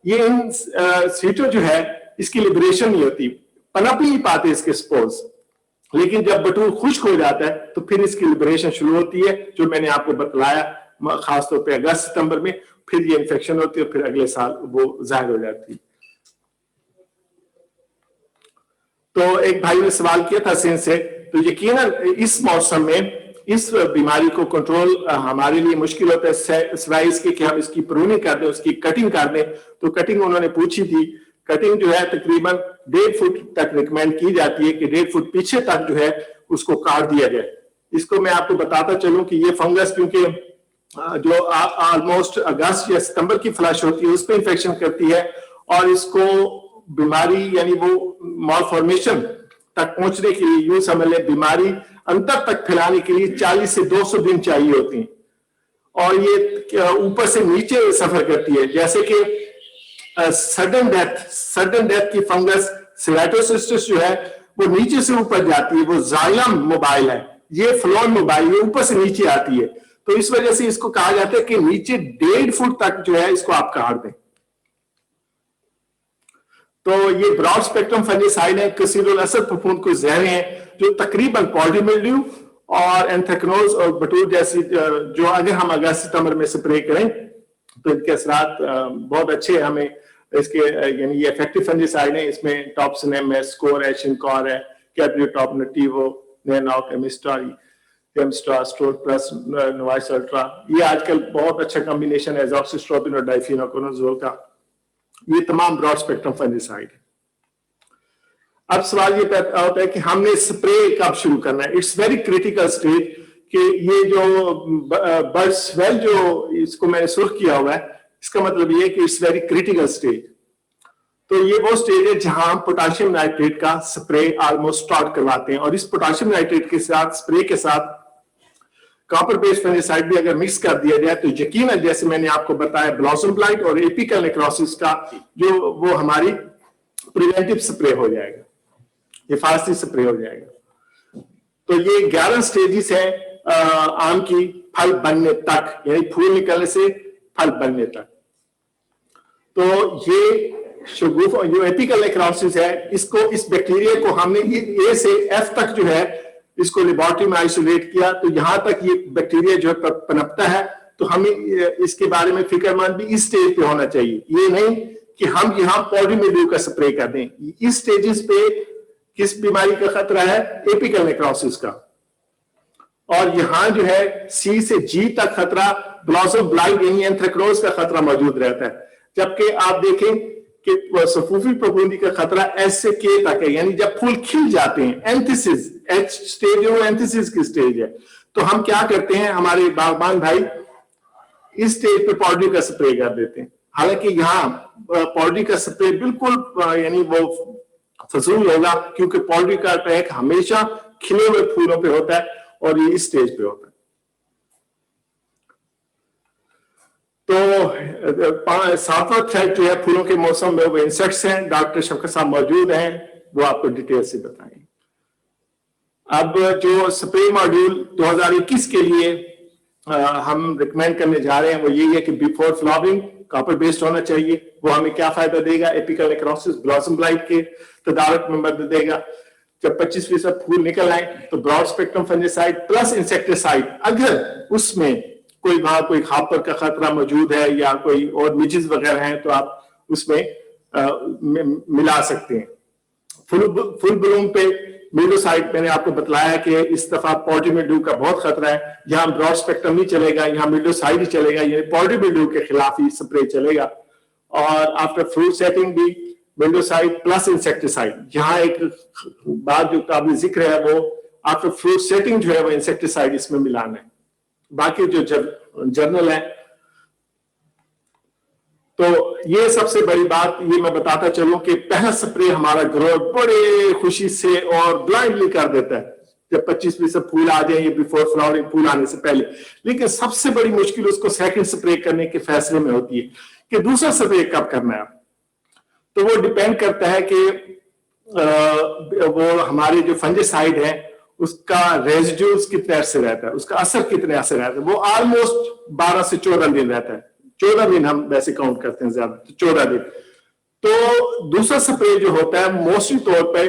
Speaker 1: ये इन सीटों जो है इसकी लिबरेशन नहीं होती, पनप नहीं पाते इसके स्पोर्स। लेकिन जब बटूर खुश्क हो जाता है तो फिर इसकी लिबरेशन शुरू होती है, जो मैंने आपको बतलाया, खासतौर पे अगस्त सितंबर में। फिर ये इन्फेक्शन होती है, फिर अगले साल वो जाहिर हो जाती है। तो एक भाई ने सवाल किया था सिंध से, तो यकीनन इस मौसम में इस बीमारी को कंट्रोल हमारे लिए मुश्किल होता है सिवाय इसके कि हम इसकी प्रूनिंग कर दें, उसकी कटिंग कर दें। तो कटिंग उन्होंने पूछी थी, कटिंग जो है तकरीबन 1.5 फुट तक रिकमेंड की जाती है कि 1.5 फुट पीछे तक जो है उसको काट दिया जाए। इसको मैं आपको बताता चलूं कि ये फंगस क्योंकि जो ऑलमोस्ट अगस्त या सितंबर की फ्लश होती है उस पर इंफेक्शन करती है, और इसको बीमारी यानी वो मॉलफॉर्मेशन तक पहुंचने के लिए यूं समझ लें बीमारी अंतर तक फैलाने के लिए 40 से 200 दिन चाहिए होती हैं, और ये ऊपर से नीचे सफर करती है। जैसे कि सडन डेथ की फंगस सेराटोसिस्टिस जो है वो नीचे से ऊपर जाती है, वो जाइलम मोबाइल है, ये फ्लोन मोबाइल है, ऊपर से नीचे आती है। तो इस वजह से इसको कहा जाता है कि नीचे 1.5 फुट तक जो है इसको आप काट दें। तो ये ब्रॉड स्पेक्ट्रम फंगिसाइड है, कसीरुल असद फफूंद कोई जहर हैं जो तकरीबन पॉडी मिल्ड्यू और एंथ्रेक्नोज और बटूर जैसी जो अगर हम अगस्त सितंबर में स्प्रे करें तो इनके असरात बहुत अच्छे हमें इसके, यानी ये इफेक्टिव फंगिसाइड है। इसमें टॉप्सिनेम है, स्कोर है, शिनकॉर है, कैप्रियोटॉप, नटीवो, नेनॉक, एमिस्ट्रा, स्टोर प्लस, नोवाइस अल्ट्रा। ये आजकल बहुत अच्छा कॉम्बिनेशन है एजॉक्सिस्ट्रोबिन और डाइफिनोकोनाजोल का। ये तमाम ब्रॉड स्पेक्ट्रम फंगिसाइड है। अब सवाल ये पैदा होता है कि हमने स्प्रे कब शुरू करना है। इट्स वेरी क्रिटिकल स्टेज कि ये जो बर्ड स्वेल जो इसको मैंने सुर्ख किया हुआ है, इसका मतलब ये है कि इट्स वेरी क्रिटिकल स्टेज। तो ये वो स्टेज है जहां हम पोटेशियम नाइट्रेट का स्प्रे ऑलमोस्ट स्टार्ट करवाते हैं, और इस पोटेशियम नाइट्रेट के साथ स्प्रे के साथ कॉपर बेस्ड फंगिसाइड भी अगर मिक्स कर दिया जाए तो यकीनन जैसे मैंने आपको बताया ब्लॉसम ब्लाइट और एपिकल नेक्रोसिस का जो वो हमारी प्रिवेंटिव स्प्रे हो जाएगा, हिफाजती स्प्रे हो जाएगा। तो ये 11 स्टेजेस है आम की फल बनने तक, यानी फूल निकलने से फल बनने तक। तो ये शगुफ जो एपिकल नेक्रोसिस है, इसको इस बैक्टीरिया को हमने ये ए से एफ तक जो है इसको लेबोरेटरी में आइसोलेट किया, तो यहां तक ये बैक्टीरिया जो है पनपता है। तो हमें इसके बारे में फिक्रमंद भी इस स्टेज पे होना चाहिए, ये नहीं कि हम यहाँ पॉडी मिल्ड्यू का स्प्रे कर दें। इस स्टेजेस पे किस बीमारी का खतरा है? एपिकल नेक्रोसिस का। और यहां जो है सी से जी तक खतरा ब्लॉसम ब्लाइट यानी एंथ्रेक्नोज का खतरा मौजूद रहता है। जबकि आप देखें कि सफूफी फफूंदी का खतरा एस से के तक है, यानी जब फूल खिल जाते हैं, एंथिसिस एच स्टेज है, एंथिसिस की स्टेज है। तो हम क्या करते हैं, हमारे बागबान भाई इस स्टेज पे पॉडी का स्प्रे कर देते हैं। हालांकि यहाँ पॉडी का स्प्रे बिल्कुल यानी वो फजूल होगा, क्योंकि पॉडी का अटैक हमेशा खिले हुए फूलों पे होता है और ये इस स्टेज पे होता है। तो सातवां थ्रेड जो है फूलों के मौसम में वो इंसेक्ट्स हैं। डॉक्टर शफकत साहब मौजूद हैं, वो आपको डिटेल से बताएंगे। अब जो स्प्रे मॉड्यूल 2021 के लिए हम रिकमेंड करने जा रहे हैं वो यही है कि बिफोर फ्लावरिंग कॉपर बेस्ड होना चाहिए। वो हमें क्या फायदा देगा, एपिकल नेक्रोसिस, ब्लॉसम ब्लाइट के तदारक में मदद देगा। जब 25% फूल निकल आए तो broad spectrum fungicide plus insecticide, अगर उसमें कोई वहां कोई खापर का खतरा मौजूद है या कोई और मिजेस वगैरह हैं तो आप उसमें मिला सकते हैं। फुल ब्लूम पे मिल्ड्यूसाइड मैंने आपको बताया कि इस दफा पॉडी मिल्ड्यू का बहुत खतरा है, यहाँ ब्रॉड स्पेक्ट्रम नहीं चलेगा, यहाँ मिल्ड्यूसाइड ही चलेगा, ये पॉडी मिल्ड्यू के खिलाफ ही स्प्रे चलेगा। और आफ्टर फ्रूट सेटिंग भी मिल्ड्यूसाइड प्लस इंसेक्टिसाइड। यहाँ एक बात जो काबिल जिक्र है वो आफ्टर फ्रूट सेटिंग जो है वो इंसेक्टिसाइड इसमें मिलाना है। बाकी जो जर्नल है तो ये सबसे बड़ी बात ये मैं बताता चलूं कि पहला स्प्रे हमारा ग्रोअर बड़े खुशी से और ब्लाइंडली कर देता है जब 25% फूल आ जाए, ये बिफोर फ्लावरिंग फूल आने से पहले। लेकिन सबसे बड़ी मुश्किल उसको सेकंड स्प्रे करने के फैसले में होती है कि दूसरा स्प्रे कब करना है। तो वो डिपेंड करता है कि वो हमारे जो फंजीसाइड है उसका रेजिड्यूज कितने अरसे रहता है, उसका असर कितने अरसे रहता है। वो ऑलमोस्ट 12 से 14 दिन रहता है। 14 दिन हम वैसे काउंट करते हैं ज्यादा, तो 14 दिन। तो दूसरा स्प्रे जो होता है मोस्टली तौर पे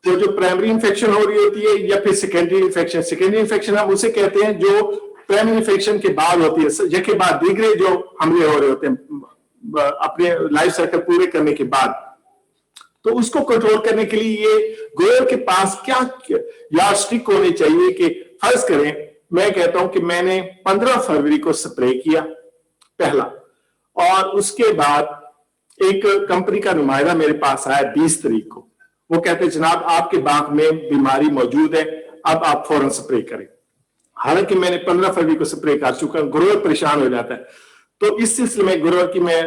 Speaker 1: वो जो प्राइमरी इन्फेक्शन हो रही होती है या फिर सेकेंडरी इन्फेक्शन, सेकेंडरी इन्फेक्शन हम उसे कहते हैं जो प्राइमरी इन्फेक्शन के बाद होती है, जिसके बाद दीगरे जो हमले हो रहे होते हैं अपने लाइफ साइकिल पूरे करने के बाद। तो उसको कंट्रोल करने के लिए ये ग्रोअर के पास क्या यार्डस्टिक होनी चाहिए कि फर्ज करें मैं कहता हूं कि मैंने 15 फरवरी को स्प्रे किया पहला, और उसके बाद एक कंपनी का नुमाइंदा मेरे पास आया 20 तारीख को। वो कहते हैं जनाब आपके बाग में बीमारी मौजूद है, अब आप फौरन स्प्रे करें। हालांकि मैंने 15 फरवरी को स्प्रे कर चुका हूं। ग्रोअर परेशान हो जाता है। तो इस सिलसिले में ग्रोअर की मैं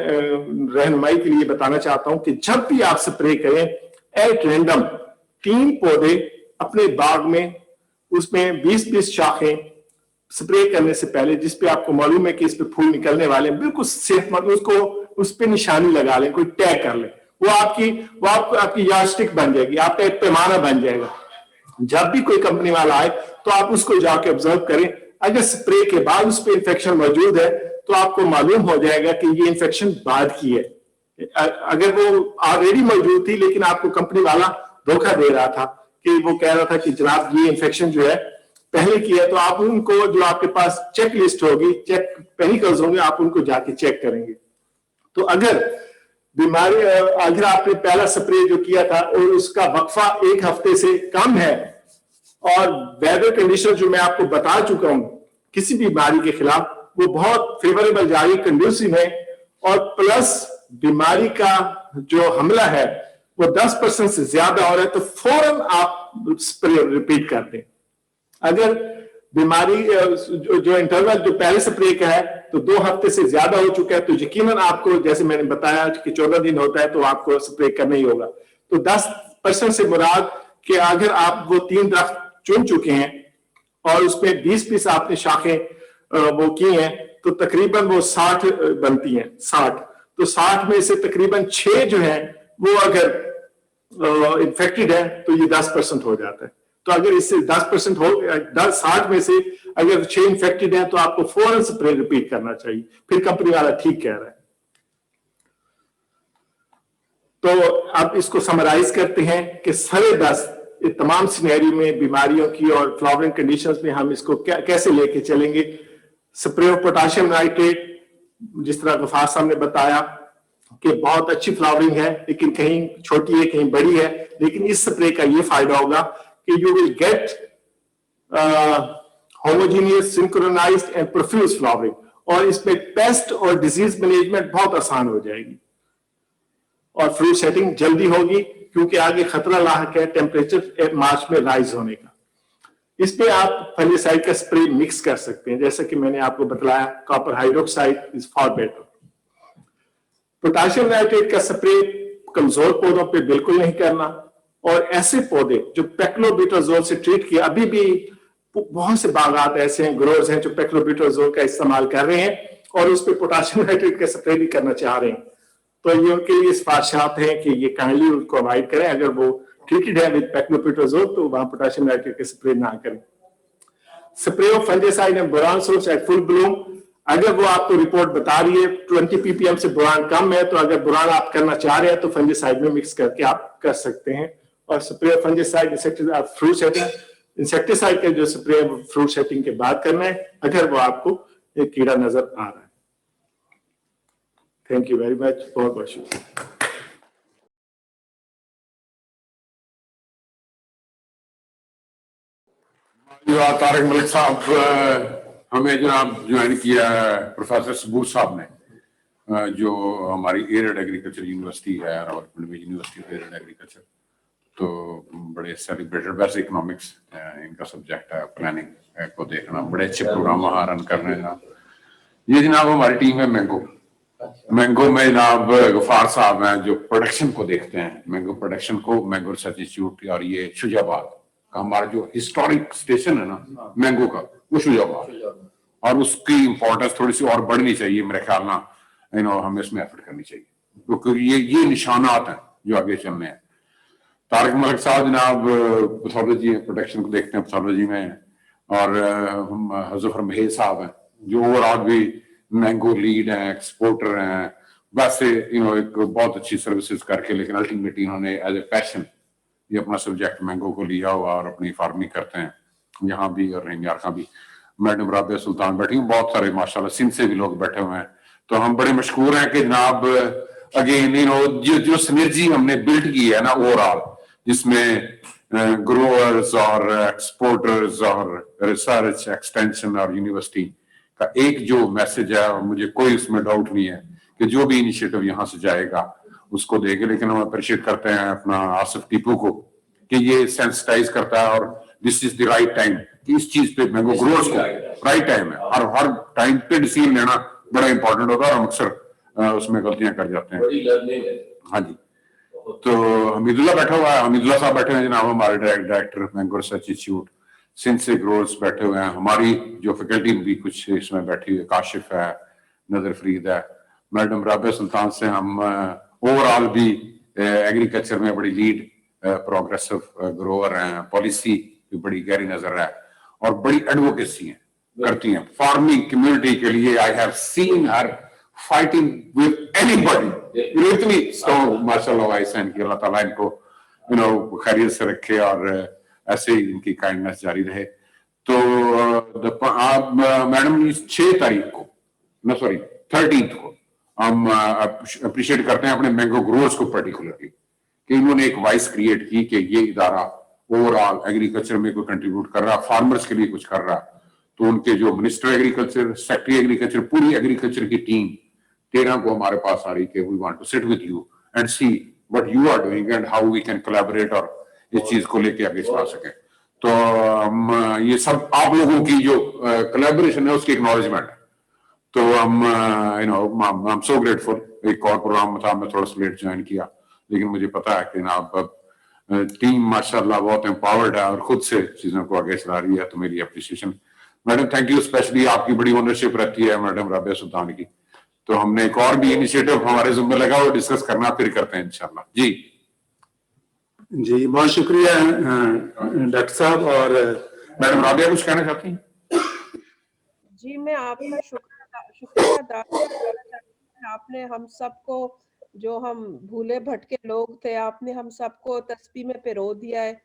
Speaker 1: रहनुमाई के लिए बताना चाहता हूं कि जब भी आप स्प्रे करें एट रैंडम 3 पौधे अपने बाग में, उसमें 20-20 शाखें स्प्रे करने से पहले जिस पे आपको मालूम है कि इस पे फूल निकलने वाले हैं, बिल्कुल सेहतमंद उसको उस पे निशानी लगा लें, कोई टैग कर लें। वो आपकी यार्डस्टिक बन जाएगी, आपका एक पैमाना बन जाएगा। जब भी कोई कंपनी वाला आए तो आप उसको जाके ऑब्जर्व करें। अगर स्प्रे के बाद उस पे इंफेक्शन मौजूद है तो आपको मालूम हो जाएगा कि ये इंफेक्शन बाद की है। अगर वो ऑलरेडी मौजूद थी लेकिन आपको कंपनी वाला धोखा दे रहा था कि वो कह रहा था कि जनाब ये इंफेक्शन जो है पहले की है, तो आप उनको जो आपके पास चेक लिस्ट होगी, चेक पेनिकल्स होंगे, आप उनको जाके चेक करेंगे। तो अगर बीमारी अगर आपने पहला स्प्रे जो किया था और उसका वक्फा 1 हफ्ते से कम है और वेदर कंडीशन जो मैं आपको बता चुका हूं किसी भी बीमारी के खिलाफ वो बहुत फेवरेबल जा रही, कंड्यूसिव है, और प्लस बीमारी का जो हमला है वो 10% से ज्यादा हो रहा है, तो फौरन आप स्प्रे रिपीट कर दें। अगर बीमारी जो इंटरवल जो पहले स्प्रे का है तो 2 हफ्ते से ज्यादा हो चुका है, तो यकीनन आपको जैसे मैंने बताया कि 14 दिन होता है तो आपको स्प्रे करना ही होगा। तो 10% से मुराद कि अगर आप वो 3 दरख्त चुन चुके हैं और उसमें 20 आपने शाखें वो की हैं तो तकरीबन वो 60 बनती हैं। 60 तो 60 में से तकरीबन 6 जो है वो अगर इन्फेक्टेड है तो ये 10% हो जाता है। तो अगर इससे 10% हो 60 में से अगर 6 इन्फेक्टेड है तो आपको फौरन स्प्रे रिपीट करना चाहिए। फिर कंपनी वाला ठीक कह रहा है। तो अब इसको समराइज करते हैं कि सरे 10 तमाम सिनेरियो में बीमारियों की और फ्लावरिंग कंडीशंस में हम इसको कैसे लेके चलेंगे। स्प्रे ऑफ पोटाशियम नाइट्रेट, जिस तरह गफार साहब ने बताया कि बहुत अच्छी फ्लावरिंग है लेकिन कहीं छोटी है कहीं बड़ी है, लेकिन इस स्प्रे का ये फायदा होगा कि you will get homogeneous, synchronised and profuse flowering, और इसमें पेस्ट और डिजीज मैनेजमेंट बहुत आसान हो जाएगी और फ्रूट सेटिंग जल्दी होगी क्योंकि आगे खतरा लाहक है टेम्परेचर मार्च में राइज होने का। इसमें आप फंजीसाइड का स्प्रे मिक्स कर सकते हैं, जैसा कि मैंने आपको बतलाया copper hydroxide is for better. Potassium nitrate का स्प्रे कमजोर पौधों पे बिल्कुल नहीं करना, और ऐसे पौधे जो पेक्लोबिटाजोल से ट्रीट किया, अभी भी बहुत से बागात ऐसे हैं, ग्रोअर्स हैं जो पेक्लोबिटाजोल का इस्तेमाल कर रहे हैं और उस पर पोटाशियम नाइट्रेट का स्प्रे भी करना चाह रहे हैं, तो ये उनके लिए सिफारिशात है कि ये काइंडली उनको अवॉइड करें। अगर वो ट्रीटेड है विद पेक्लोबिटाजोल तो वहां पोटाशियम नाइट्रेट का स्प्रे ना करें। spray of fungicide and boron source at full bloom. अगर वो आपको रिपोर्ट बता रही है 20 ppm से बोरान कम है, तो अगर बोरान आप करना चाह रहे हैं तो फंगिसाइड में मिक्स करके आप कर सकते हैं. और spray of fungicide fruit setting, insecticide का जो स्प्रे फ्रूट सेटिंग के बाद करना है अगर वो आपको एक कीड़ा नजर आ रहा है. Thank you very much. बहुत बहुत शुक्रिया.
Speaker 3: तारिक मलिक साहब, हमें जनाब ज्वाइन किया प्रोफेसर सबूर साहब ने, जो हमारी एरिड एग्रीकल्चर यूनिवर्सिटी है, रावलपिंडी में यूनिवर्सिटी ऑफ एरिड एग्रीकल्चर, तो बड़े सेलिब्रेटेड. वैसे इकोनॉमिक्स इनका सब्जेक्ट है, प्लानिंग को देखना, बड़े अच्छे प्रोग्राम वहाँ रन कर रहे हैं. ये जनाब हमारी टीम है मैंगो में जनाब गफार साहब हैं जो प्रोडक्शन को देखते हैं, मैंगो प्रोडक्शन को, मैंगो रिसर्च इंस्टीट्यूट. और ये शुजाबाद का हमारा जो हिस्टोरिक स्टेशन है ना मैंगो का, वो शुजाबाद, और उसकी इंपॉर्टेंस थोड़ी सी और बढ़नी चाहिए मेरे ख्याल में. हमें इसमें एफर्ट करनी चाहिए क्योंकि ये निशानात हैं जो आगे चलने हैं. तारिक मलिक साहब जनाब पैथोलॉजी प्रोटेक्शन को देखते हैं पैथोलॉजी में, और ज़फ़र महेज साहब हैं जो ओवरऑल भी मैंगो लीड हैं, एक्सपोर्टर हैं. वैसे एक बहुत अच्छी सर्विसेज करके, लेकिन अल्टीमेटली इन्होंने एज ए पैशन ये अपना सब्जेक्ट मैंगो को लिया हुआ और अपनी फार्मिंग करते हैं यहाँ भी और न्यूयॉर्क भी. मैडम राबिया सुल्तान बैठी हैं, बहुत सारे माशाल्लाह सिंध से भी लोग बैठे हुए हैं. तो हम बड़े मशहूर हैं कि जनाब अगेन जो सिनर्जी हमने बिल्ड की है ना ओवरऑल, जिसमें ग्रोअर्स और एक्सपोर्टर्स और रिसर्च एक्सटेंशन और यूनिवर्सिटी का एक जो मैसेज है, और मुझे कोई उसमें डाउट नहीं है कि जो भी इनिशिएटिव यहाँ से जाएगा उसको देंगे. लेकिन हम अप्रिशिएट करते हैं अपना आसिफ टीपू को कि ये सेंसिटाइज करता है, और this is the right time कि इस चीज पे मैंगो ग्रोअर्स को राइट टाइम है, और हर टाइम पे डिसीजन लेना बड़ा इंपॉर्टेंट होता है, और हम अक्सर उसमें गलतियां कर जाते हैं. हाँ जी. तो हमीदुल्लाह बैठा हुआ है, हमीदुल्लाह साहब बैठे हैं जनाब, हमारे director mango research institute. Sindh से ग्रोअर्स बैठे हुए हैं, हमारी जो फैकल्टी भी कुछ इसमें बैठी हुई है, काशिफ है, नजर फरीद है, मैडम राबिया सुल्तान से हम ओवरऑल भी एग्रीकल्चर में बड़ी लीड प्रोग्रेसिव ग्रोअर हैं, पॉलिसी भी बड़ी गहरी नजर है, और बड़ी एडवोकेसी है करती हैं फार्मिंग कम्युनिटी के लिए. I have seen her fighting with anybody इतनी. तो माशाल्लाह वाइस हैं कि अल्लाह ताला इनको खैरियत से रखे और ऐसे ही इनकी काइंडनेस जारी रहे. तो मैडम 6 तारीख को, ना सॉरी 13 को हम अप्रिशिएट करते हैं अपने मैंगो ग्रोअर्स को पर्टिकुलरली कि इन्होंने एक वॉइस क्रिएट की कि ये इदारा ओवरऑल एग्रीकल्चर में कोई कंट्रीब्यूट कर रहा, फार्मर्स के लिए कुछ कर रहा. तो उनके जो मिनिस्टर एग्रीकल्चर, सेक्रेटरी एग्रीकल्चर, पूरी एग्रीकल्चर की टीम 13 को हमारे पास आ रही कि we want to sit with you and see what you are doing and how we can collaborate, और इस चीज को लेके आगे चला सके. तो ये सब आप लोगों की जो कोलैबोरेशन है उसकी एक्नॉलेजमेंट है. तो हम आई एम सो ग्रेटफुल. एक और प्रोग्राम था, मैं थोड़ा सा लेट ज्वाइन किया, लेकिन मुझे पता है कि आप टीम माशाल्लाह बहुत एम्पावर्ड है और खुद से चीजों को आगे चला रही है. तो मेरी appreciation madam, thank you. Specially आपकी बड़ी ओनरशिप रहती है मैडम राबिया सुल्तान की. तो हमने एक और भी इनिशिएटिव हमारे जिम्मे लगा, वो डिस्कस करना फिर करते हैं इंशाल्लाह.
Speaker 2: जी बहुत शुक्रिया डॉक्टर साहब. और
Speaker 3: मैडम राबिया कुछ कहना चाहती हैं?
Speaker 4: जी मैं आपका शुक्रिया अदा करना चाहती हूँ. आपने हम सबको, जो हम भूले भटके लोग थे, आपने हम सबको तस्बीह में पिरो दिया है,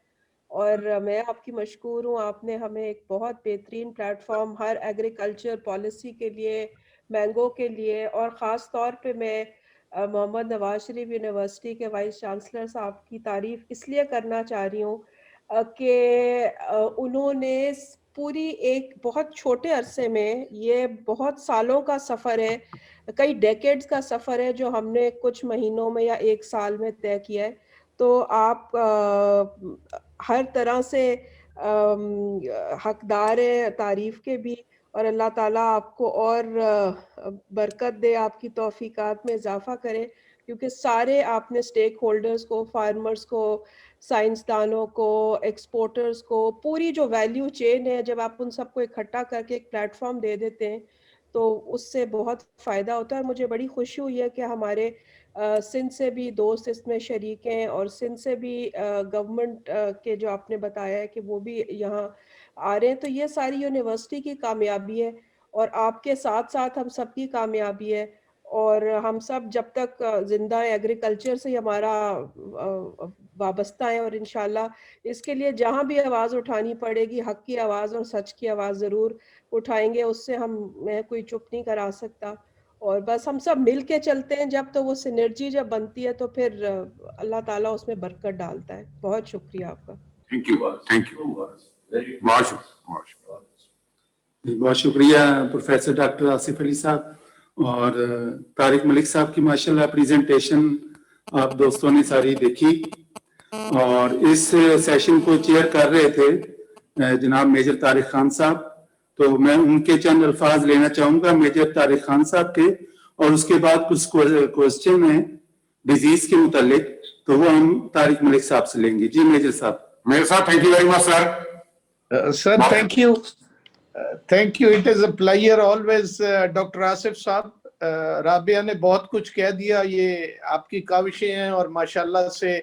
Speaker 4: और मैं आपकी मशकूर हूँ. आपने हमें एक बहुत बेहतरीन प्लेटफॉर्म हर एग्रीकल्चर पॉलिसी के लिए, मैंगो के लिए, और ख़ास तौर पे मैं मोहम्मद नवाज शरीफ यूनिवर्सिटी के वाइस चांसलर साहब की तारीफ़ इसलिए करना चाह रही हूँ कि उन्होंने पूरी एक बहुत छोटे अरसे में, ये बहुत सालों का सफ़र है, कई डेकेड्स का सफ़र है, जो हमने कुछ महीनों में या एक साल में तय किया है. तो आप हर तरह से हकदार हैं तारीफ़ के भी, और अल्लाह ताला आपको और बरकत दे, आपकी तौफीकात में इजाफा करे, क्योंकि सारे आपने स्टेक होल्डर्स को, फार्मर्स को, साइंसदानों को, एक्सपोर्टर्स को, पूरी जो वैल्यू चेन है, जब आप उन सबको इकट्ठा करके एक प्लेटफॉर्म दे देते हैं तो उससे बहुत फ़ायदा होता है. और मुझे बड़ी खुशी हुई है कि हमारे सिंध से भी दोस्त इसमें शरीक हैं, और सिंध से भी गवर्नमेंट के जो आपने बताया है कि वो भी यहाँ آ رہے ہیں. تو یہ ساری یونیورسٹی کی کامیابی ہے اور آپ کے ساتھ ساتھ ہم سب کی کامیابی ہے. اور ہم سب جب تک زندہ ہیں ایگریکلچر سے ہمارا وابستہ ہے, اور انشاءاللہ اس کے لیے جہاں بھی آواز اٹھانی پڑے گی, حق کی آواز اور سچ کی آواز ضرور اٹھائیں گے. اس سے میں کوئی چپ نہیں کرا سکتا. اور بس ہم سب مل کے چلتے ہیں جب, تو وہ سینرجی جب بنتی ہے تو پھر اللہ تعالیٰ اس میں برکت ڈالتا ہے. بہت شکریہ آپ کا.
Speaker 3: تھینک یو بہت شکریہ.
Speaker 2: بہت شکریہ پروفیسر ڈاکٹر آصف علی صاحب اور طارق ملک صاحب کی ماشاءاللہ پریزنٹیشن آپ دوستوں نے ساری دیکھی. اور اس سیشن کو چیئر کر رہے تھے جناب میجر طارق خان صاحب, تو میں ان کے چند الفاظ لینا چاہوں گا میجر طارق خان صاحب کے, اور اس کے بعد کچھ کوشچن ہیں ڈیزیز کے متعلق, تو وہ ہم طارق ملک صاحب سے لیں گے. جی میجر صاحب.
Speaker 3: میرے ساتھ thank you very much sir.
Speaker 5: Sir, thank you. Thank you. It is a pleasure always, Dr. Asif صاحب. رابعہ نے بہت کچھ کہہ دیا, یہ آپ کی کاوشیں ہیں اور ماشاءاللہ سے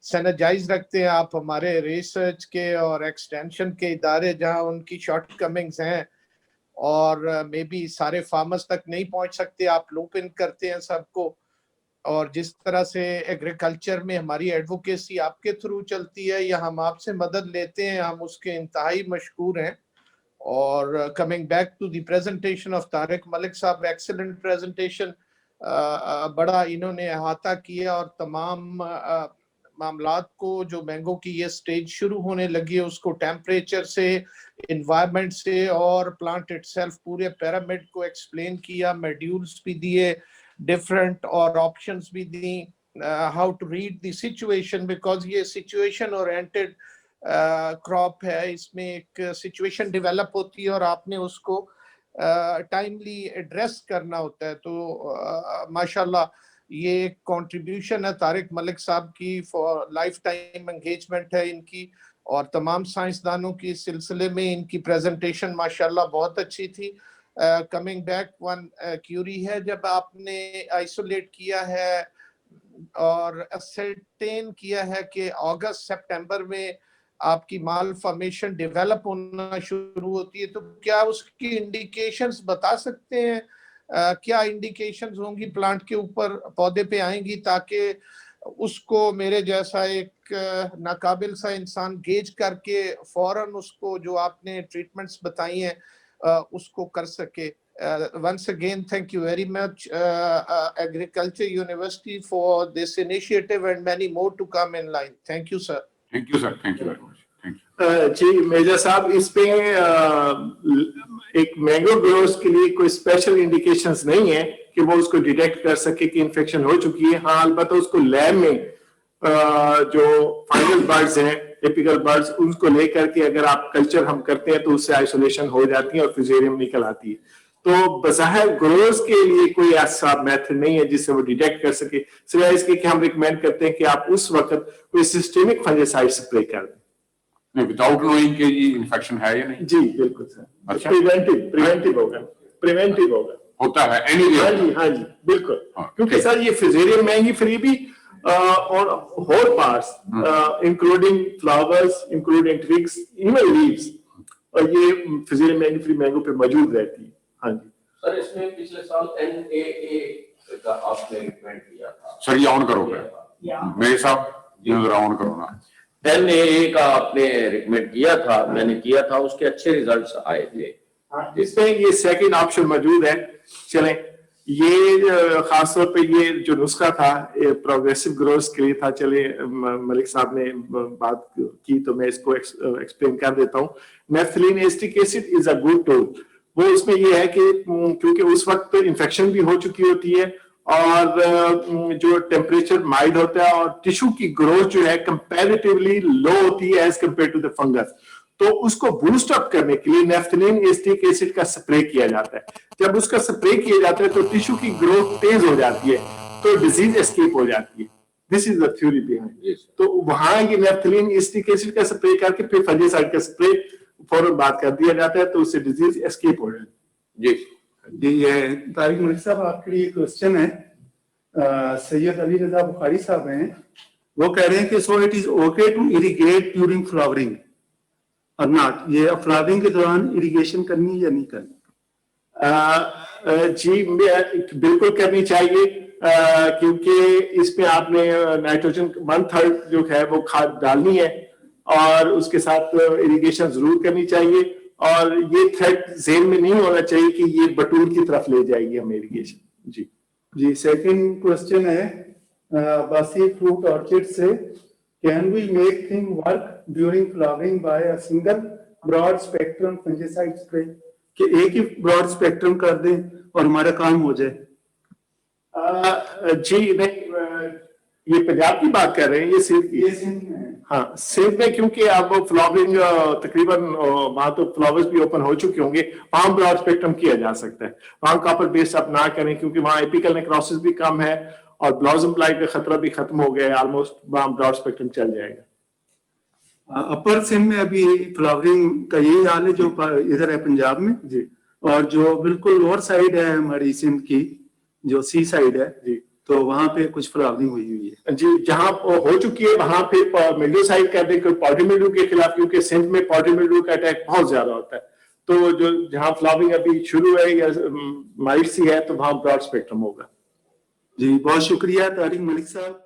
Speaker 5: سینرجائز رکھتے ہیں آپ ہمارے ریسرچ کے اور ایکسٹینشن کے ادارے جہاں ان کی شارٹ کمنگز ہیں, اور مے بی سارے فارمرز تک نہیں پہنچ سکتے, آپ لوپ ان کرتے ہیں سب کو. اور جس طرح سے ایگریکلچر میں ہماری ایڈوکیسی آپ کے تھرو چلتی ہے یا ہم آپ سے مدد لیتے ہیں, ہم اس کے انتہائی مشکور ہیں. اور coming back to the presentation of Tariq Malik صاحب, ایکسلنٹ پریزنٹیشن, بڑا انہوں نے احاطہ کیا اور تمام معاملات کو جو مینگو کی یہ سٹیج شروع ہونے لگی ہے اس کو ٹیمپریچر سے, انوائرمنٹ سے اور پلانٹ اٹ سیلف پورے پیرامڈ کو ایکسپلین کیا, میڈیولز بھی دیے ڈفرنٹ اور آپشنز بھی دیں, how to read the situation, because یہ سچویشن اورینٹڈ کراپ ہے, اس میں ایک سچویشن ڈیولپ ہوتی ہے اور آپ نے اس کو ٹائملی ایڈریس کرنا ہوتا ہے. تو ماشاءاللہ یہ ایک کنٹریبیوشن ہے طارق ملک صاحب کی, فار لائف ٹائم انگیجمنٹ ہے ان کی, اور تمام سائنسدانوں کی سلسلے میں ان کی پریزنٹیشن ماشاءاللہ بہت اچھی تھی. کمنگ بیک ون کیوری ہے, جب آپ نے آئسولیٹ کیا ہے اور اسرٹین کیا ہے کہ اگست سپٹمبر میں آپ کی مال فارمیشن ڈیولپ ہونا شروع ہوتی ہے, تو کیا اس کی انڈیکیشنز بتا سکتے ہیں, کیا انڈیکیشنز ہوں گی پلانٹ کے اوپر, پودے پہ آئیں گی, تاکہ اس کو میرے جیسا ایک ناقابل سا انسان گیج کر کے فوراً اس کو جو آپ نے ٹریٹمنٹس بتائی ہیں اس کو کر سکے. Once again, thank you very much, Agriculture University, for this initiative and many more to come in line. Thank you, sir.
Speaker 3: Thank you, sir. Thank you very much. Thank you.
Speaker 1: جی major صاحب, اس پہ ایک mango grows کے لیے کوئی special indications نہیں ہے کہ وہ اس کو ڈیٹیکٹ کر سکے کہ انفیکشن ہو چکی ہے. ہاں البتہ اس کو لیب میں جو فائنل برڈز ہیں, ٹیپیکل برڈز, ان کو لے کر کے اگر آپ کلچر ہم کرتے ہیں تو اس سے آئسولیشن ہو جاتی ہے اور فیوزیریم نکل آتی ہے. تو بظاہر گروز کے لیے کوئی ایسا میتھڈ نہیں ہے جس سے وہ ڈیٹیکٹ کر سکے, سوائے اس کے کہ ہم ریکمینڈ کرتے ہیں کہ آپ اس وقت کوئی سسٹمک فنجیسائڈ سپرے کر دیں.
Speaker 3: نہیں, وداؤٹ نوئنگ کہ یہ انفیکشن ہے یا نہیں.
Speaker 1: جی بالکل سر, پریونٹیو ہوگا,
Speaker 3: ہوتا ہے اینی وے.
Speaker 1: ہاں جی, ہاں جی بالکل, کیونکہ سر یہ فیوزیریم مہنگی فری بھی اور whole parts including flowers, including twigs, even leaves, اور یہ فیوزیریم مہنگی فری مینگو پہ موجود رہتی ہے. ہاں جی
Speaker 6: سر, اس میں پچھلے سال NAA کا آپ نے ریکمینڈ کیا تھا.
Speaker 3: سر یہ آن کرو گے میرے صاحب, یہ ذرا آن کرو نا.
Speaker 6: NAA کا آپ نے ریکمینڈ کیا تھا, میں نے کیا تھا, اس کے اچھے ریزلٹس آئے تھے.
Speaker 1: اس میں یہ سیکنڈ آپشن موجود ہے. چلیں, یہ خاص طور پہ یہ جو نسخہ تھا پروگریسو گروتھ کے لیے تھا. چلے ملک صاحب نے بات کی تو میں اس کو ایکسپلین کر دیتا ہوں. Naphthalene acetic acid is a good tool. وہ اس میں یہ ہے کہ کیونکہ اس وقت انفیکشن بھی ہو چکی ہوتی ہے اور جو ٹیمپریچر مائلڈ ہوتا ہے اور ٹیشو کی گروتھ جو ہے کمپیریٹیولی لو ہوتی ہے as compared to the fungus, تو اس کو بوسٹ اپ کرنے کے لیے نیپتھلین ایسٹک ایسڈ کا سپرے کیا جاتا ہے. جب اس کا سپرے کیا جاتا ہے تو ٹیشو کی گروتھ تیز ہو جاتی ہے, تو ڈیزیز اسکیپ ہو جاتی ہے. دس از دا تھیوری بیہائنڈ. تو وہاں یہ نیپتھلین ایسٹک ایسڈ کا سپرے کر کے پھر فنجیسائڈ کا سپرے فوراً بات کر دیا جاتا ہے, تو اس سے ڈیزیز اسکیپ ہو جاتی ہے.
Speaker 2: جی یہ طارق ملک صاحب آپ کے لیے کوشچن ہے. سید علی رضا بخاری صاحب ہیں, وہ کہہ رہے ہیں کہ so it is okay to irrigate during flowering. और नॉट, ये फ्लावरिंग के दौरान इरिगेशन करनी है या नहीं करनी?
Speaker 1: जी बिल्कुल करनी चाहिए, क्योंकि इसमें आपने नाइट्रोजन 1/3 जो है वो खाद डालनी है और उसके साथ इरिगेशन जरूर करनी चाहिए, और ये थ्रेट ज़हन में नहीं होना चाहिए कि ये बटूर की तरफ ले जाएगी हमें इरिगेशन।
Speaker 2: जी सेकंड क्वेश्चन है बासी फ्रूट ऑर्चिड से, can we make thing work during flowering by a single broad spectrum fungicide spray, कि एक ही ब्रॉड स्पेक्ट्रम कर दें और हमारा काम हो जाए?
Speaker 1: जी नहीं, ये पंजाब की बात कर रहे हैं, ये सिर्फ
Speaker 2: ये सिंध में है।
Speaker 1: हाँ सिर्फ में, क्योंकि अब फ्लावरिंग तकरीबन वहां तो फ्लावर्स भी ओपन हो चुके होंगे, वहां ब्रॉड स्पेक्ट्रम किया जा सकता है। वहां कॉपर बेस आप ना करें, क्योंकि वहां एपिकल नेक्रोसिस भी कम है और ब्लॉसम ब्लाइट का खतरा भी खत्म हो गया है ऑलमोस्ट, वहां ब्रॉड स्पेक्ट्रम चल जाएगा।
Speaker 2: अपर सिंध में अभी फ्लावरिंग का यही हाल है जो इधर है पंजाब में
Speaker 1: जी,
Speaker 2: और जो बिल्कुल लोअर साइड है हमारी सिंध की, जो सी साइड है
Speaker 1: जी,
Speaker 2: तो वहां पे कुछ फ्लावरिंग हुई है।
Speaker 1: जी जहां हो चुकी है वहां पे मिल्ड्यू साइड कर दें, पॉटी मिल्ड्यू के खिलाफ, क्योंकि सिंध में पॉटी मिल्ड्यू का अटैक बहुत ज्यादा होता है, तो जो जहां फ्लावरिंग अभी शुरू है या माइल्ड सी है तो वहां ब्रॉड स्पेक्ट्रम होगा।
Speaker 2: जी बहुत शुक्रिया तारिक मलिक साहब।